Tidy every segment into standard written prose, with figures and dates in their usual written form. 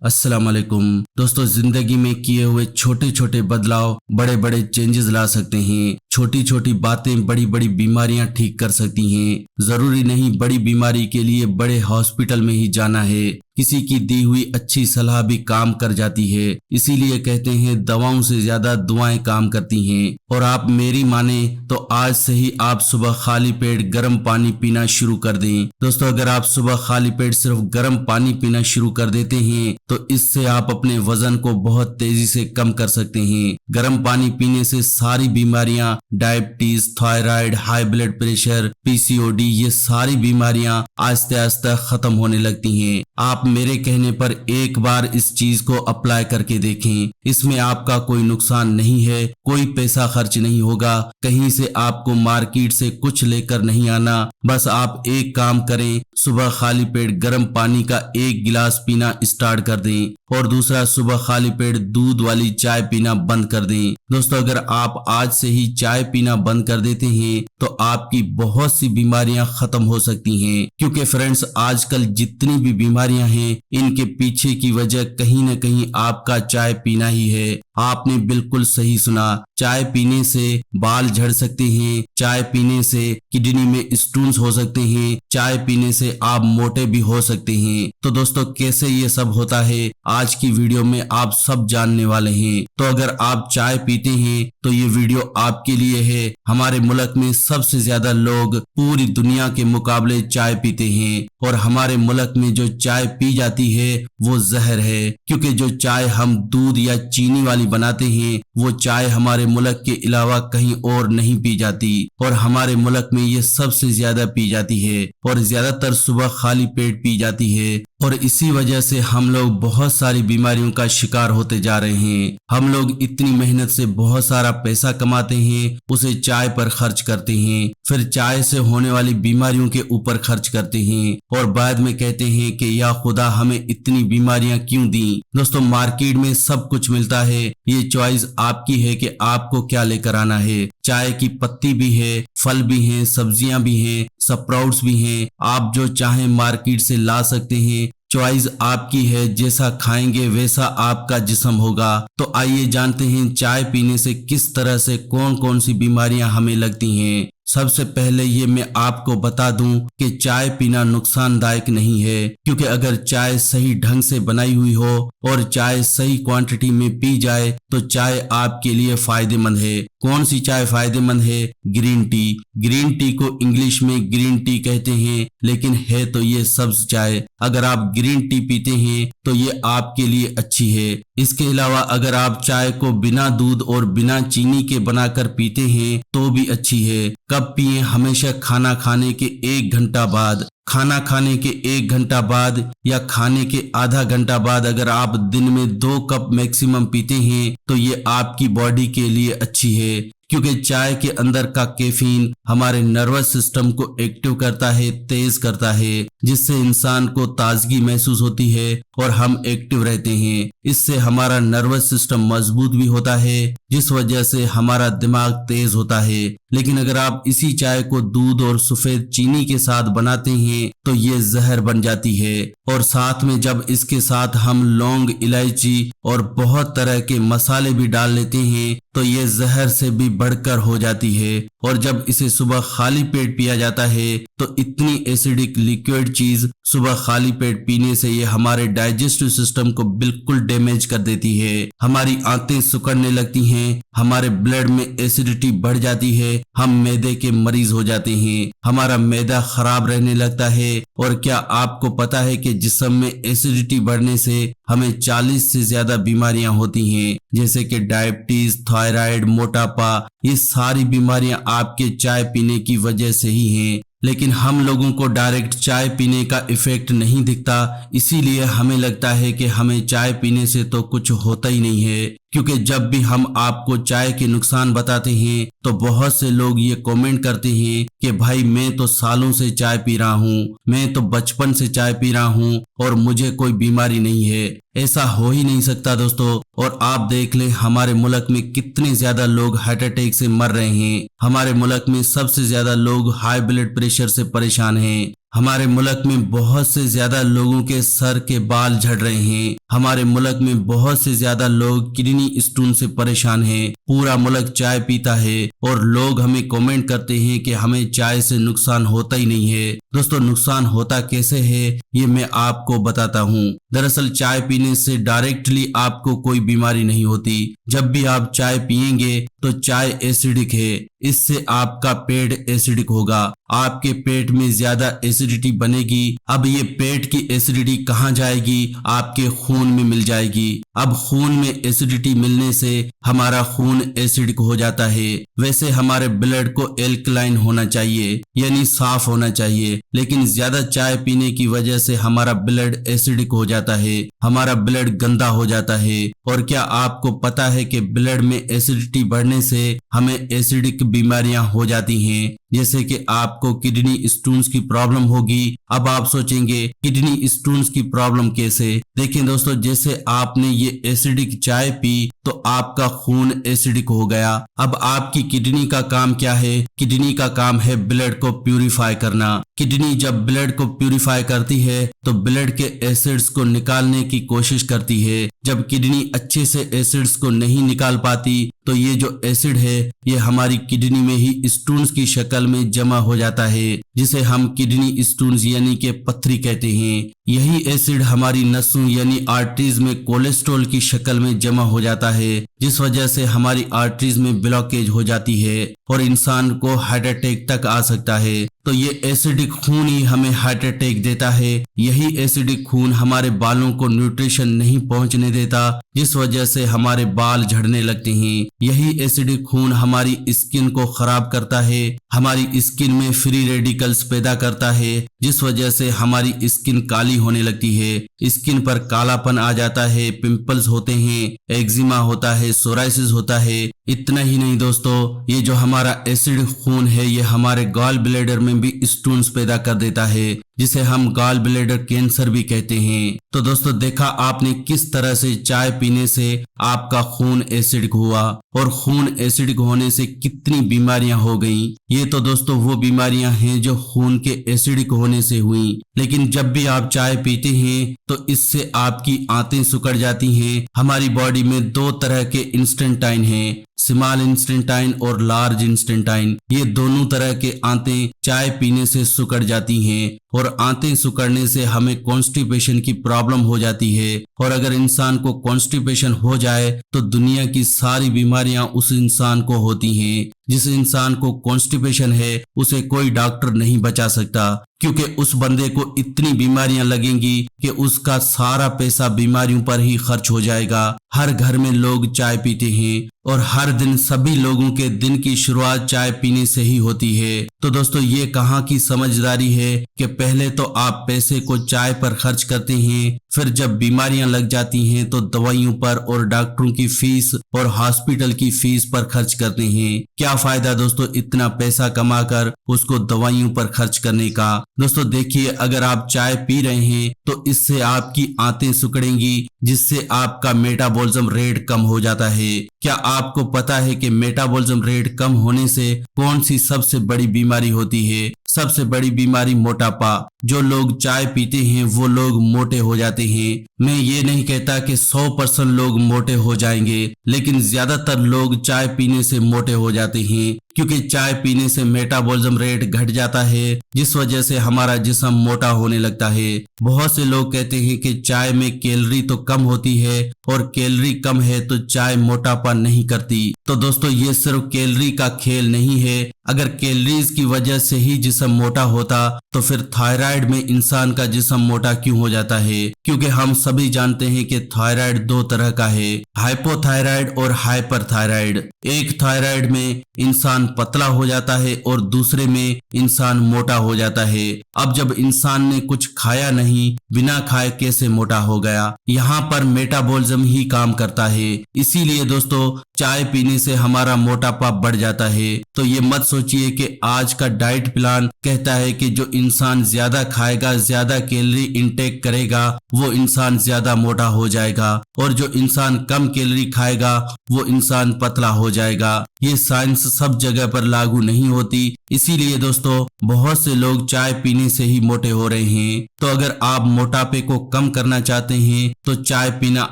अस्सलाम वालेकुम दोस्तों, जिंदगी में किए हुए छोटे छोटे बदलाव बड़े बड़े चेंजेस ला सकते हैं। छोटी छोटी बातें बड़ी बड़ी बीमारियां ठीक कर सकती हैं। जरूरी नहीं बड़ी बीमारी के लिए बड़े हॉस्पिटल में ही जाना है। किसी की दी हुई अच्छी सलाह भी काम कर जाती है। इसीलिए कहते हैं दवाओं से ज्यादा दुआएं काम करती हैं। और आप मेरी माने तो आज से ही आप सुबह खाली पेट गर्म पानी पीना शुरू कर दें। दोस्तों, अगर आप सुबह खाली पेट सिर्फ गर्म पानी पीना शुरू कर देते हैं तो इससे आप अपने वजन को बहुत तेजी से कम कर सकते हैं। गर्म पानी पीने से सारी बीमारियां, diabetes, thyroid, high blood pressure, PCOD, ये सारी बीमारियां आस्ते आस्ते खत्म होने लगती हैं। आप मेरे कहने पर एक बार इस चीज को अप्लाई करके देखें। इसमें आपका कोई नुकसान नहीं है, कोई पैसा खर्च नहीं होगा, कहीं से आपको मार्केट से कुछ लेकर नहीं आना। बस आप एक काम करें, सुबह खाली पेट गर्म पानी का 1 गिलास पीना स्टार्ट कर दें और दूसरा सुबह खाली पेट दूध वाली चाय पीना बंद कर दें। दोस्तों, अगर आप आज से ही चाय पीना बंद कर देते हैं तो आपकी बहुत सी बीमारियां खत्म हो सकती हैं। क्योंकि फ्रेंड्स, आजकल जितनी भी बीमारियां हैं इनके पीछे की वजह कहीं न कहीं आपका चाय पीना ही है। आपने बिल्कुल सही सुना, चाय पीने से बाल झड़ सकते हैं, चाय पीने से किडनी में स्टोन्स हो सकते हैं, चाय पीने से आप मोटे भी हो सकते हैं। तो दोस्तों, कैसे ये सब होता है आज की वीडियो में आप सब जानने वाले हैं। तो अगर आप चाय पीते हैं तो ये वीडियो आपके लिए है। हमारे मुल्क में सबसे ज्यादा लोग पूरी दुनिया के मुकाबले चाय पीते हैं और हमारे मुल्क में जो चाय पी जाती है वो जहर है। क्योंकि जो चाय हम दूध या चीनी वाली बनाते हैं वो चाय हमारे मुल्क के अलावा कहीं और नहीं पी जाती और हमारे मुल्क में ये सबसे ज्यादा पी जाती है और ज्यादातर सुबह खाली पेट पी जाती है। और इसी वजह से हम लोग बहुत सारी बीमारियों का शिकार होते जा रहे हैं। हम लोग इतनी मेहनत से बहुत सारा पैसा कमाते हैं, उसे चाय पर खर्च करते हैं, फिर चाय से होने वाली बीमारियों के ऊपर खर्च करते हैं और बाद में कहते हैं कि या खुदा हमें इतनी बीमारियां क्यों दी। दोस्तों, मार्केट में सब कुछ मिलता है, ये चॉइस आपकी है कि आपको क्या लेकर आना है। चाय की पत्ती भी है, फल भी हैं, सब्जियां भी हैं, स्प्राउट्स भी हैं, आप जो चाहें मार्केट से ला सकते हैं। चॉइस आपकी है, जैसा खाएंगे वैसा आपका जिस्म होगा। तो आइए जानते हैं चाय पीने से किस तरह से कौन कौन सी बीमारियां हमें लगती हैं। सबसे पहले ये मैं आपको बता दूं कि चाय पीना नुकसानदायक नहीं है। क्योंकि अगर चाय सही ढंग से बनाई हुई हो और चाय सही क्वांटिटी में पी जाए तो चाय आपके लिए फायदेमंद है। कौन सी चाय फायदेमंद है? Green tea. ग्रीन टी को इंग्लिश में ग्रीन टी कहते हैं, लेकिन है तो ये सब्ज चाय। अगर आप ग्रीन टी पीते हैं तो ये आपके लिए अच्छी है। इसके अलावा अगर आप चाय को बिना दूध और बिना चीनी के बनाकर पीते हैं तो भी अच्छी है। कब पिए? हमेशा खाना खाने के 1 घंटा बाद। खाना खाने के 1 घंटा बाद या खाने के आधा घंटा बाद अगर आप दिन में 2 कप मैक्सिमम पीते हैं तो ये आपकी बॉडी के लिए अच्छी है। क्योंकि चाय के अंदर का कैफीन हमारे नर्वस सिस्टम को एक्टिव करता है, तेज करता है, जिससे इंसान को ताजगी महसूस होती है और हम एक्टिव रहते हैं। इससे हमारा नर्वस सिस्टम मजबूत भी होता है, जिस वजह से हमारा दिमाग तेज होता है। लेकिन अगर आप इसी चाय को दूध और सफेद चीनी के साथ बनाते हैं तो ये जहर बन जाती है। और साथ में जब इसके साथ हम लौंग, इलायची और बहुत तरह के मसाले भी डाल लेते हैं तो ये जहर से भी बढ़कर हो जाती है। और जब इसे सुबह खाली पेट पिया जाता है तो इतनी एसिडिक लिक्विड चीज सुबह खाली पेट पीने से ये हमारे डाइजेस्टिव सिस्टम को बिल्कुल डैमेज कर देती है। हमारी आंतें सिकुड़ने लगती हैं, हमारे ब्लड में एसिडिटी बढ़ जाती है, हम मैदे के मरीज हो जाते हैं, हमारा मैदा खराब रहने लगता है। और क्या आपको पता है कि जिस्म में एसिडिटी बढ़ने से हमें 40 से ज्यादा बीमारियां होती हैं, जैसे कि डायबिटीज, थायराइड, मोटापा। ये सारी बीमारियां आपके चाय पीने की वजह से ही हैं। लेकिन हम लोगों को डायरेक्ट चाय पीने का इफेक्ट नहीं दिखता, इसीलिए हमें लगता है कि हमें चाय पीने से तो कुछ होता ही नहीं है। क्योंकि जब भी हम आपको चाय के नुकसान बताते हैं तो बहुत से लोग ये कमेंट करते हैं कि भाई मैं तो सालों से चाय पी रहा हूँ, मैं तो बचपन से चाय पी रहा हूँ और मुझे कोई बीमारी नहीं है। ऐसा हो ही नहीं सकता दोस्तों। और आप देख लें हमारे मुल्क में कितने ज्यादा लोग हार्ट अटैक से मर रहे हैं। हमारे मुल्क में सबसे ज्यादा लोग हाई ब्लड प्रेशर से परेशान हैं। हमारे मुल्क में बहुत से ज्यादा लोगों के सर के बाल झड़ रहे हैं। हमारे मुल्क में बहुत से ज्यादा लोग किडनी स्टोन से परेशान हैं। पूरा मुल्क चाय पीता है और लोग हमें कमेंट करते हैं कि हमें चाय से नुकसान होता ही नहीं है। दोस्तों, नुकसान होता कैसे है ये मैं आपको बताता हूँ। दरअसल चाय पीने से डायरेक्टली आपको कोई बीमारी नहीं होती। जब भी आप चाय पिएंगे तो चाय एसिडिक है, इससे आपका पेट एसिडिक होगा, आपके पेट में ज्यादा एसिडिटी बनेगी। अब ये पेट की एसिडिटी कहाँ जाएगी? आपके खून में मिल जाएगी। अब खून में एसिडिटी मिलने से हमारा खून एसिडिक हो जाता है। वैसे हमारे ब्लड को एल्कलाइन होना चाहिए, यानी साफ होना चाहिए, लेकिन ज्यादा चाय पीने की वजह से हमारा ब्लड एसिडिक हो जाता है, हमारा ब्लड गंदा हो जाता है। और क्या आपको पता है कि ब्लड में एसिडिटी बढ़ने से हमें एसिडिक बीमारियां हो जाती हैं, जैसे कि आपको किडनी स्टोन्स की प्रॉब्लम होगी। अब आप सोचेंगे किडनी स्टोन्स की प्रॉब्लम कैसे? देखिए दोस्तों, जैसे आपने ये एसिडिक चाय पी तो आपका खून एसिडिक हो गया। अब आपकी किडनी का काम क्या है? किडनी का काम है ब्लड को प्यूरिफाई करना। किडनी जब ब्लड को प्यूरिफाई करती है तो ब्लड के एसिड्स को निकालने की कोशिश करती है। जब किडनी अच्छे से एसिड्स को नहीं निकाल पाती तो ये जो एसिड है ये हमारी किडनी में ही स्टोन्स की शक्ल में जमा हो जाता है, जिसे हम किडनी स्टोन्स यानी कि पत्थरी कहते हैं। यही एसिड हमारी नसों यानी आर्टरीज में कोलेस्ट्रॉल की शक्ल में जमा हो जाता है, जिस वजह से हमारी आर्टरीज में ब्लॉकेज हो जाती है और इंसान को हार्ट अटैक तक आ सकता है। तो ये एसिडिक खून ही हमें हार्ट अटैक देता है। यही एसिडिक खून हमारे बालों को न्यूट्रिशन नहीं पहुंचने देता, जिस वजह से हमारे बाल झड़ने लगते हैं। यही एसिडिक खून हमारी स्किन को खराब करता है, हमारी स्किन में फ्री रेडिकल्स पैदा करता है, जिस वजह से हमारी स्किन काली होने लगती है। स्किन पर कालापन आ जाता है, पिंपल्स होते हैं, एक्जिमा होता है, सोराइसिस होता है। इतना ही नहीं दोस्तों, ये जो हमारा एसिड खून है ये हमारे गॉल ब्लैडर में भी स्टोन्स पैदा कर देता है, जिसे हम गॉल ब्लैडर कैंसर भी कहते हैं। तो दोस्तों, देखा आपने किस तरह से चाय पीने से आपका खून एसिडिक हुआ और खून एसिडिक होने से कितनी बीमारियां हो गईं। ये तो दोस्तों वो बीमारियां हैं जो खून के एसिडिक होने से हुई। लेकिन जब भी आप चाय पीते हैं तो इससे आपकी आंतें सिकुड़ जाती हैं। हमारी बॉडी में दो तरह के इंस्टेंटाइन हैं, स्मॉल इंस्टेंटाइन और लार्ज इंस्टेंटाइन। ये दोनों तरह के आंतें चाय पीने से सिकुड़ जाती हैं और आंतें सिकुड़ने से हमें कॉन्स्टिपेशन की प्रॉब्लम हो जाती है। और अगर इंसान को कॉन्स्टिपेशन हो जाए तो दुनिया की सारी बीमारियां उस इंसान को होती हैं। जिस इंसान को कॉन्स्टिपेशन है उसे कोई डॉक्टर नहीं बचा सकता, क्योंकि उस बंदे को इतनी बीमारियां लगेंगी कि उसका सारा पैसा बीमारियों पर ही खर्च हो जाएगा। हर घर में लोग चाय पीते हैं और हर दिन सभी लोगों के दिन की शुरुआत चाय पीने से ही होती है। तो दोस्तों, ये कहाँ की समझदारी है कि पहले तो आप पैसे को चाय पर खर्च करते हैं, फिर जब बीमारियां लग जाती हैं तो दवाइयों पर और डॉक्टरों की फीस और हॉस्पिटल की फीस पर खर्च करते हैं। क्या फायदा दोस्तों इतना पैसा कमाकर उसको दवाइयों पर खर्च करने का। दोस्तों देखिए, अगर आप चाय पी रहे हैं तो इससे आपकी आंतें सिकुड़ेंगी, जिससे आपका मेटाबॉलिज्म रेट कम हो जाता है। क्या आपको पता है कि मेटाबॉलिज्म रेट कम होने से कौन सी सबसे बड़ी बीमारी होती है? सबसे बड़ी बीमारी मोटापा। जो लोग चाय पीते हैं वो लोग मोटे हो जाते हैं। मैं ये नहीं कहता कि 100% लोग मोटे हो जाएंगे, लेकिन ज्यादातर लोग चाय पीने से मोटे हो जाते हैं, क्योंकि चाय पीने से मेटाबॉलिज्म रेट घट जाता है, जिस वजह से हमारा जिस्म मोटा होने लगता है। बहुत से लोग कहते हैं कि चाय में कैलोरी तो कम होती है और कैलोरी कम है तो चाय मोटापा नहीं करती। तो दोस्तों, ये सिर्फ कैलोरी का खेल नहीं है। अगर कैलोरीज की वजह से ही जिस्म मोटा होता तो फिर थायराइड में इंसान का जिस्म मोटा क्यों हो जाता है? क्योंकि हम सभी जानते हैं कि थायराइड दो तरह का है, हाइपोथायराइड और हाइपरथायराइड। एक थायराइड में इंसान पतला हो जाता है और दूसरे में इंसान मोटा हो जाता है। अब जब इंसान ने कुछ खाया नहीं, बिना खाए कैसे मोटा हो गया? यहाँ पर मेटाबॉलिज्म ही काम करता है। इसीलिए दोस्तों, चाय पीने से हमारा मोटापा बढ़ जाता है। तो ये मत सोचिए कि आज का डाइट प्लान कहता है कि जो इंसान ज्यादा खाएगा, ज्यादा कैलोरी इंटेक करेगा, वो इंसान ज्यादा मोटा हो जाएगा, और जो इंसान कम कैलोरी खाएगा वो इंसान पतला हो जाएगा। ये साइंस सब जगह पर लागू नहीं होती, इसीलिए दोस्तों बहुत से लोग चाय पीने से ही मोटे हो रहे हैं। तो अगर आप मोटापे को कम करना चाहते हैं तो चाय पीना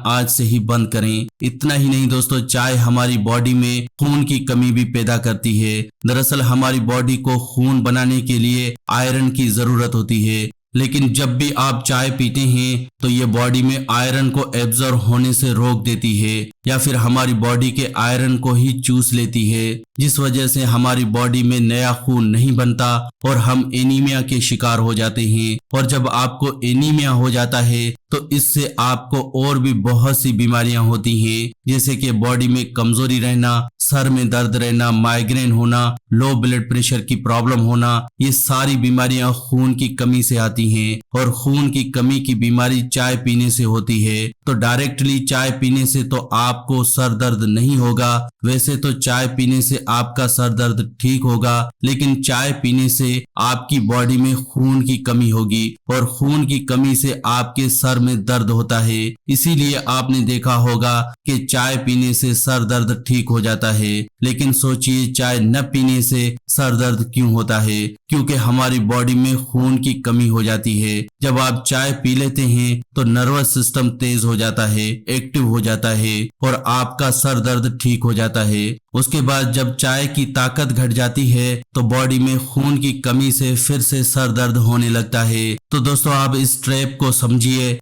आज से ही बंद करें। इतना ही नहीं दोस्तों, चाय हमारी बॉडी में खून की कमी भी पैदा करती है। दरअसल हमारी बॉडी को खून बनाने के लिए आयरन की जरूरत होती है, लेकिन जब भी आप चाय पीते हैं तो ये बॉडी में आयरन को एब्जॉर्ब होने से रोक देती है, या फिर हमारी बॉडी के आयरन को ही चूस लेती है, जिस वजह से हमारी बॉडी में नया खून नहीं बनता और हम एनीमिया के शिकार हो जाते हैं। और जब आपको एनीमिया हो जाता है तो इससे आपको और भी बहुत सी बीमारियां होती हैं, जैसे कि बॉडी में कमजोरी रहना, सर में दर्द रहना, माइग्रेन होना, लो ब्लड प्रेशर की प्रॉब्लम होना। ये सारी बीमारियां खून की कमी से आती हैं, और खून की कमी की बीमारी चाय पीने से होती है। तो डायरेक्टली चाय पीने से तो आपको सर दर्द नहीं होगा, वैसे तो चाय पीने से आपका सर दर्द ठीक होगा, लेकिन चाय पीने से आपकी बॉडी में खून की कमी होगी, और खून की कमी से आपके सर में दर्द होता है। इसीलिए आपने देखा होगा कि चाय पीने से सर दर्द ठीक हो जाता है। लेकिन सोचिए चाय न पीने से सर दर्द क्यों होता है? क्योंकि हमारी बॉडी में खून की कमी हो जाती है। जब आप चाय पी लेते हैं तो नर्वस सिस्टम तेज हो जाता है, एक्टिव हो जाता है, और आपका सर दर्द ठीक हो जाता है। उसके बाद जब चाय की ताकत घट जाती है तो बॉडी में खून की कमी से फिर से सर दर्द होने लगता है। तो दोस्तों आप इस ट्रैप को समझिए,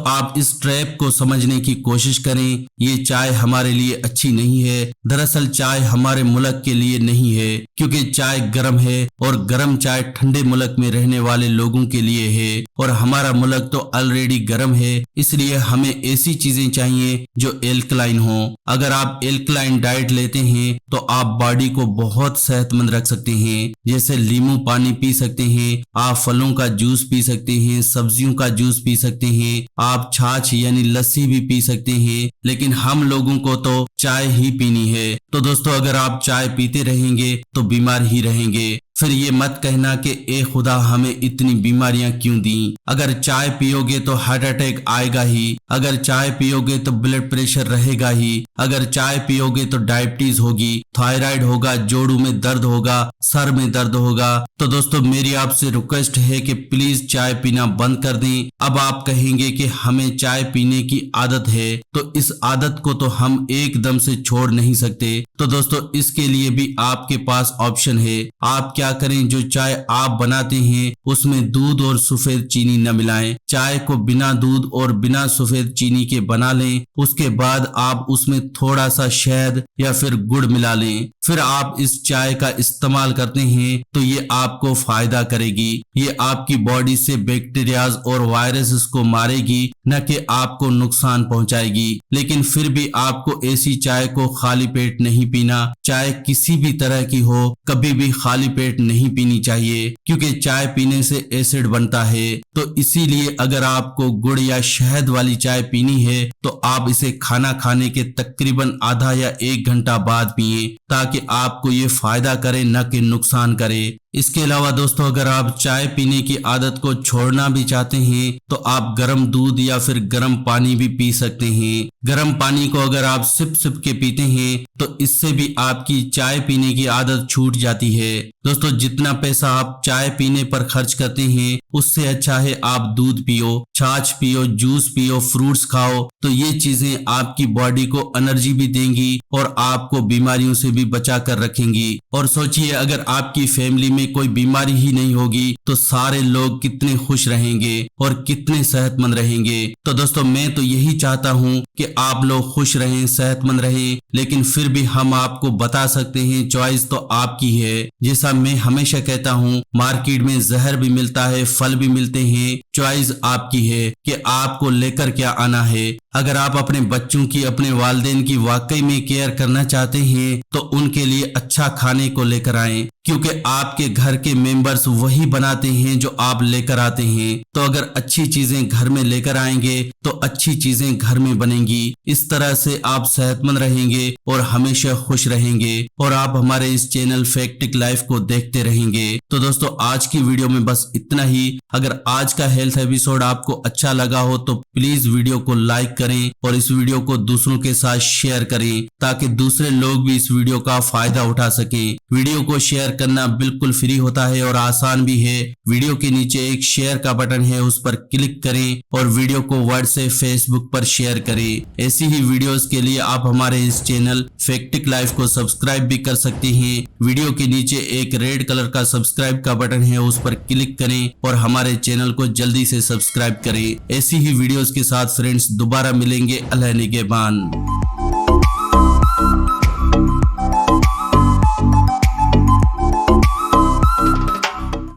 आप इस ट्रैप को समझने की कोशिश करें। ये चाय हमारे लिए अच्छी नहीं है। दरअसल चाय हमारे मुल्क के लिए नहीं है, क्योंकि चाय गर्म है, और गर्म चाय ठंडे मुल्क में रहने वाले लोगों के लिए है, और हमारा मुल्क तो ऑलरेडी गर्म है। इसलिए हमें ऐसी चीजें चाहिए जो एल्कलाइन हो। अगर आप एल्कलाइन डाइट लेते हैं तो आप बॉडी को बहुत सेहतमंद रख सकते हैं। जैसे नींबू पानी पी सकते हैं, आप फलों का जूस पी सकते हैं, सब्जियों का जूस पी सकते हैं, आप छाछ यानी लस्सी भी पी सकते हैं। लेकिन हम लोगों को तो चाय ही पीनी है। तो दोस्तों अगर आप चाय पीते रहेंगे तो बीमार ही रहेंगे। फिर ये मत कहना कि ए खुदा हमें इतनी बीमारियां क्यों दी। अगर चाय पियोगे तो हार्ट अटैक आएगा ही, अगर चाय पियोगे तो ब्लड प्रेशर रहेगा ही, अगर चाय पियोगे तो डायबिटीज होगी, थायराइड होगा, जोड़ों में दर्द होगा, सर में दर्द होगा। तो दोस्तों मेरी आपसे रिक्वेस्ट है कि प्लीज चाय पीना बंद कर दें। अब आप कहेंगे कि हमें चाय पीने की आदत है, तो इस आदत को तो हम एकदम से छोड़ नहीं सकते। तो दोस्तों इसके लिए भी आपके पास ऑप्शन है। आप क्या करें, जो चाय आप बनाते हैं उसमें दूध और सफेद चीनी न मिलाएं। चाय को बिना दूध और बिना सफेद चीनी के बना लें। उसके बाद आप उसमें थोड़ा सा शहद या फिर गुड़ मिला लें। फिर आप इस चाय का इस्तेमाल करते हैं तो ये आपको फायदा करेगी। ये आपकी बॉडी से बैक्टीरियाज और वायरसेस को मारेगी, न कि आपको नुकसान पहुंचाएगी। लेकिन फिर भी आपको ऐसी चाय को खाली पेट नहीं पीना। चाय किसी भी तरह की हो, कभी भी खाली पेट नहीं पीनी चाहिए, क्योंकि चाय पीने से एसिड बनता है। तो इसीलिए अगर आपको गुड़ या शहद वाली चाय पीनी है तो आप इसे खाना खाने के तकरीबन आधा या 1 घंटा बाद पिए, ताकि आपको ये फायदा करे न कि नुकसान करे। इसके अलावा दोस्तों अगर आप चाय पीने की आदत को छोड़ना भी चाहते हैं तो आप गर्म दूध या फिर गर्म पानी भी पी सकते हैं। गर्म पानी को अगर आप सिप सिप के पीते हैं तो इससे भी आपकी चाय पीने की आदत छूट जाती है। दोस्तों जितना पैसा आप चाय पीने पर खर्च करते हैं उससे अच्छा है आप दूध पियो, छाछ पियो, जूस पियो, फ्रूट्स खाओ। तो ये चीजें आपकी बॉडी को एनर्जी भी देंगी और आपको बीमारियों से भी बचा कर रखेंगी। और सोचिए अगर आपकी फैमिली में कोई बीमारी ही नहीं होगी तो सारे लोग कितने खुश रहेंगे और कितने सेहतमंद रहेंगे। तो दोस्तों मैं तो यही चाहता हूँ कि आप लोग खुश रहें, सेहतमंद रहें, लेकिन फिर भी हम आपको बता सकते हैं चॉइस तो आपकी है। जैसा मैं हमेशा कहता हूँ, मार्केट में जहर भी मिलता है, फल भी मिलते हैं, चॉइस आपकी है कि आपको लेकर क्या आना है। अगर आप अपने बच्चों की, अपने वालिदैन की वाकई में केयर करना चाहते हैं तो उनके लिए अच्छा खाने को लेकर आएं, क्योंकि आपके घर के मेंबर्स वही बनाते हैं जो आप लेकर आते हैं। तो अगर अच्छी चीजें घर में लेकर आएंगे तो अच्छी चीजें घर में बनेंगी। इस तरह से आप सेहतमंद रहेंगे और हमेशा खुश रहेंगे और आप हमारे इस चैनल फैक्टिक लाइफ को देखते रहेंगे। तो दोस्तों आज की वीडियो में बस इतना ही। अगर आज का हेल्थ एपिसोड आपको अच्छा लगा हो तो प्लीज वीडियो को लाइक करें और इस वीडियो को दूसरों के साथ शेयर करें ताकि दूसरे लोग भी इस वीडियो का फायदा उठा सकें। वीडियो को शेयर करना बिल्कुल फ्री होता है और आसान भी है। वीडियो के नीचे एक शेयर का बटन है, उस पर क्लिक करें और वीडियो को व्हाट्सएप, फेसबुक पर शेयर करें। ऐसी ही वीडियोस के लिए आप हमारे इस चैनल फैक्टिक लाइफ को सब्सक्राइब भी कर सकते हैं। वीडियो के नीचे एक रेड कलर का सब्सक्राइब का बटन है, उस पर क्लिक करें और हमारे चैनल को जल्दी से सब्सक्राइब करें। ऐसी ही वीडियोस के साथ फ्रेंड्स दोबारा मिलेंगे। अल्लाह निगहबान।